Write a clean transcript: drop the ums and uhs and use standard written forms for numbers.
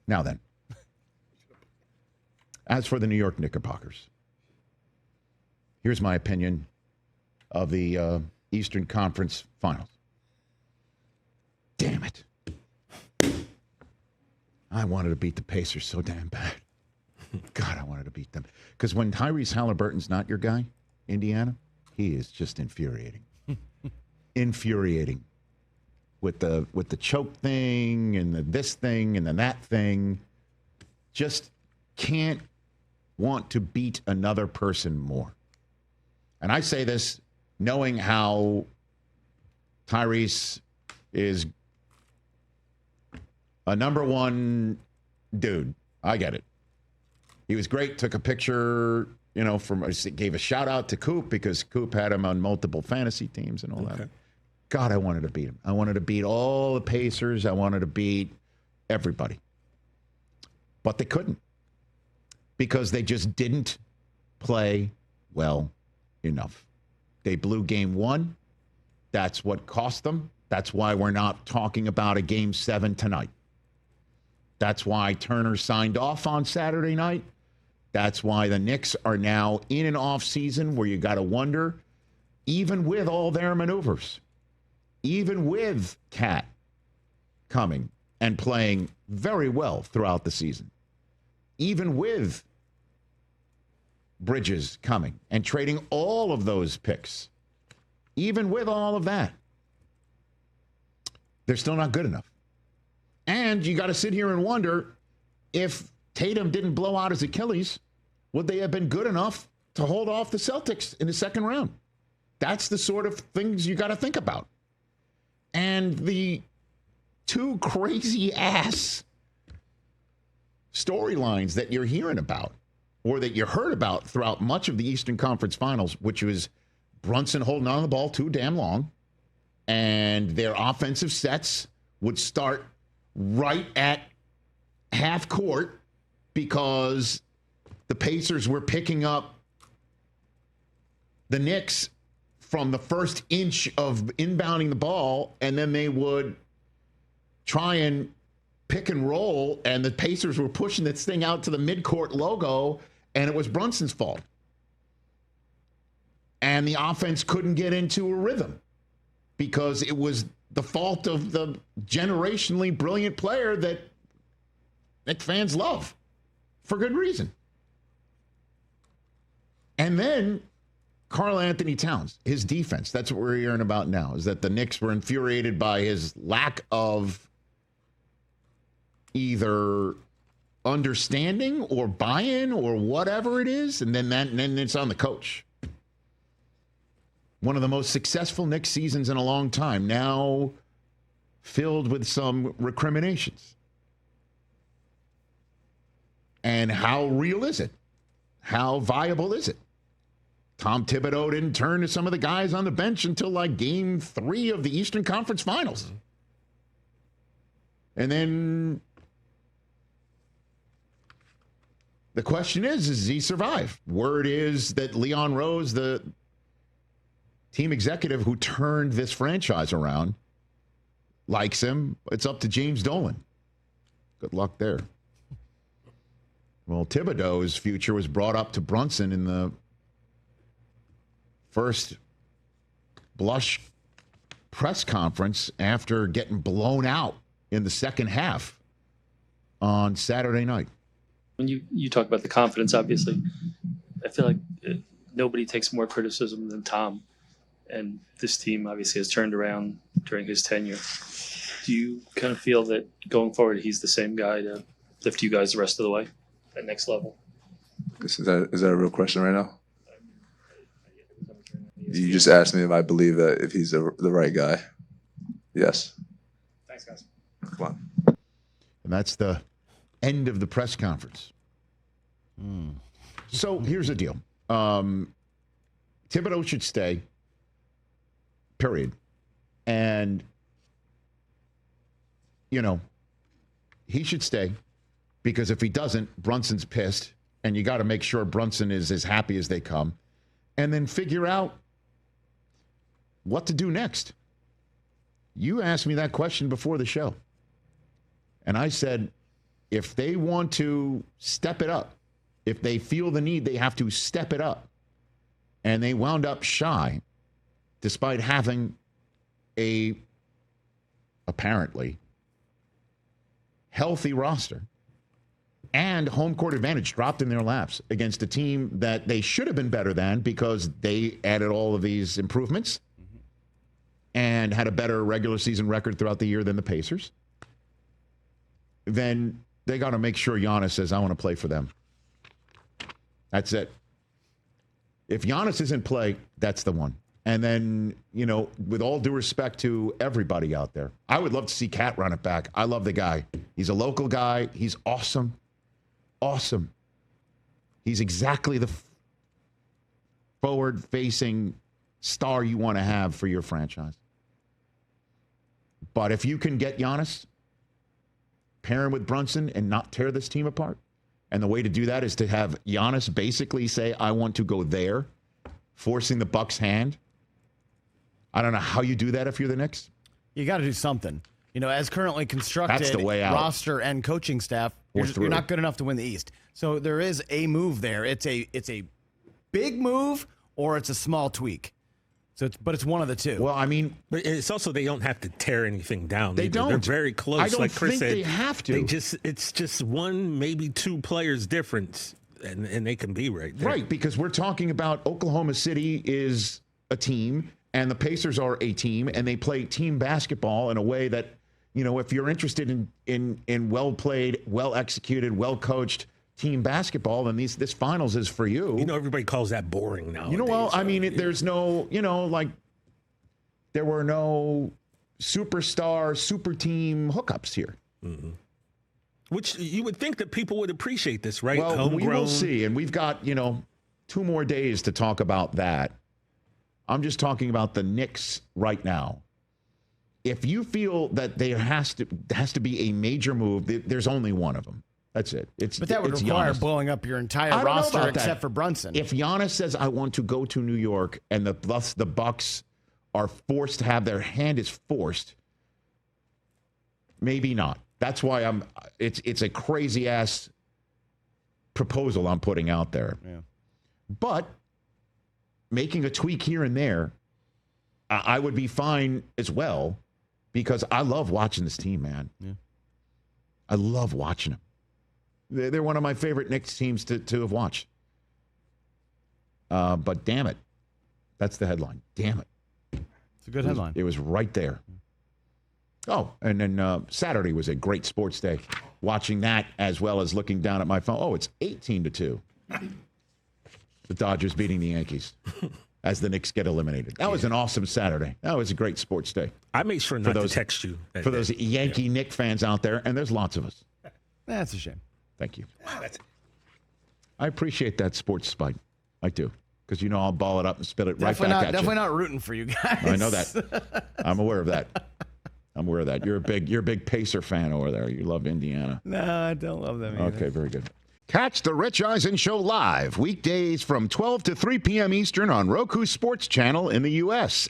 Now then, as for the New York Knickerbockers, here's my opinion of the Eastern Conference Finals. Damn it. I wanted to beat the Pacers so damn bad. God, I wanted to beat them. Because when Tyrese Halliburton's not your guy, Indiana, he is just infuriating. Infuriating. With the choke thing and the this thing and the that thing. Just can't want to beat another person more. And I say this knowing how Tyrese is a number one dude. I get it. He was great. Took a picture, gave a shout out to Coop because Coop had him on multiple fantasy teams and all that. God, I wanted to beat him. I wanted to beat all the Pacers. I wanted to beat everybody. But they couldn't because they just didn't play well enough. They blew game one. That's what cost them. That's why we're not talking about a game 7 tonight. That's why Turner signed off on Saturday night. That's why the Knicks are now in an off season where you got to wonder, even with all their maneuvers, even with Cat coming and playing very well throughout the season, even with Bridges coming and trading all of those picks, even with all of that, they're still not good enough. And you got to sit here and wonder if Tatum didn't blow out his Achilles, would they have been good enough to hold off the Celtics in the second round? That's the sort of things you got to think about. And the two crazy ass storylines that you're hearing about or that you heard about throughout much of the Eastern Conference Finals, which was Brunson holding on to the ball too damn long, and their offensive sets would start right at half court because the Pacers were picking up the Knicks from the first inch of inbounding the ball, and then they would try and pick and roll, and the Pacers were pushing this thing out to the midcourt logo, and it was Brunson's fault. And the offense couldn't get into a rhythm because it was the fault of the generationally brilliant player that fans love for good reason. And then Karl-Anthony Towns, his defense, that's what we're hearing about now, is that the Knicks were infuriated by his lack of either understanding or buy-in or whatever it is, and then it's on the coach. One of the most successful Knicks seasons in a long time, now filled with some recriminations. And how real is it? How viable is it? Tom Thibodeau didn't turn to some of the guys on the bench until like game 3 of the Eastern Conference Finals. And then the question is he survive? Word is that Leon Rose, the team executive who turned this franchise around, likes him. It's up to James Dolan. Good luck there. Well, Thibodeau's future was brought up to Brunson in the first blush press conference after getting blown out in the second half on Saturday night. When you talk about the confidence, obviously, I feel like nobody takes more criticism than Tom. And this team obviously has turned around during his tenure. Do you kind of feel that going forward, he's the same guy to lift you guys the rest of the way, that next level? Is that a real question right now? You just asked me if I believe that if he's the right guy. Yes. Thanks, guys. Come on. And that's the end of the press conference. So here's the deal. Thibodeau should stay, period. And, he should stay because if he doesn't, Brunson's pissed. And you got to make sure Brunson is as happy as they come. And then figure out what to do next. You asked me that question before the show. And I said, if they want to step it up, if they feel the need, they have to step it up. And they wound up shy, despite having a apparently healthy roster and home court advantage dropped in their laps against a team that they should have been better than because they added all of these improvements and had a better regular season record throughout the year than the Pacers. Then they got to make sure Giannis says, I want to play for them. That's it. If Giannis is in play, that's the one. And then, you know, with all due respect to everybody out there, I would love to see Cat run it back. I love the guy. He's a local guy. He's awesome. Awesome. He's exactly the forward-facing star you want to have for your franchise. But if you can get Giannis, pair him with Brunson, and not tear this team apart, and the way to do that is to have Giannis basically say, I want to go there, forcing the Bucks' hand. I don't know how you do that if you're the Knicks. You got to do something. You know, as currently constructed, that's the way out. Roster and coaching staff, you're not good enough to win the East. So there is a move there. It's a big move or it's a small tweak. So but it's one of the two. Well, I mean, but it's also they don't have to tear anything down. They don't. They're very close. I don't like Chris think said, they have to. It's just one, maybe two players difference, and they can be right there. Right, because we're talking about Oklahoma City is a team, and the Pacers are a team, and they play team basketball in a way that, you know, if you're interested in well-played, well-executed, well-coached team basketball, then this finals is for you. You know, everybody calls that boring now. You know, well, I mean, there's no, you know, like, there were no superstar, super team hookups here. Mm-hmm. Which you would think that people would appreciate this, right? Well, Homegrown. we will see, and we've got, you know, 2 more days to talk about that. I'm just talking about the Knicks right now. If you feel that there has to be a major move, there's only one of them. That's it. But that would require blowing up your entire roster except for Brunson. If Giannis says, I want to go to New York, and thus the Bucks are forced to have their hand is forced, maybe not. That's why it's a crazy ass proposal I'm putting out there. Yeah. But making a tweak here and there, I would be fine as well, because I love watching this team, man. Yeah. I love watching them. They're one of my favorite Knicks teams to have watched. But damn it, that's the headline. Damn it. It's a good headline. It was right there. Oh, and then Saturday was a great sports day. Watching that as well as looking down at my phone. Oh, it's 18-2. The Dodgers beating the Yankees as the Knicks get eliminated. That was an awesome Saturday. That was a great sports day. I made sure not to text you. For those Yankee Knick fans out there, and there's lots of us. That's a shame. Thank you. I appreciate that sports spike. I do. Because, you know, I'll ball it up and spit it right back at you. Definitely not rooting for you guys. I know that. I'm aware of that. You're a big Pacer fan over there. You love Indiana. No, I don't love them either. Okay, very good. Catch the Rich Eisen Show live weekdays from 12 to 3 p.m. Eastern on Roku Sports Channel in the U.S.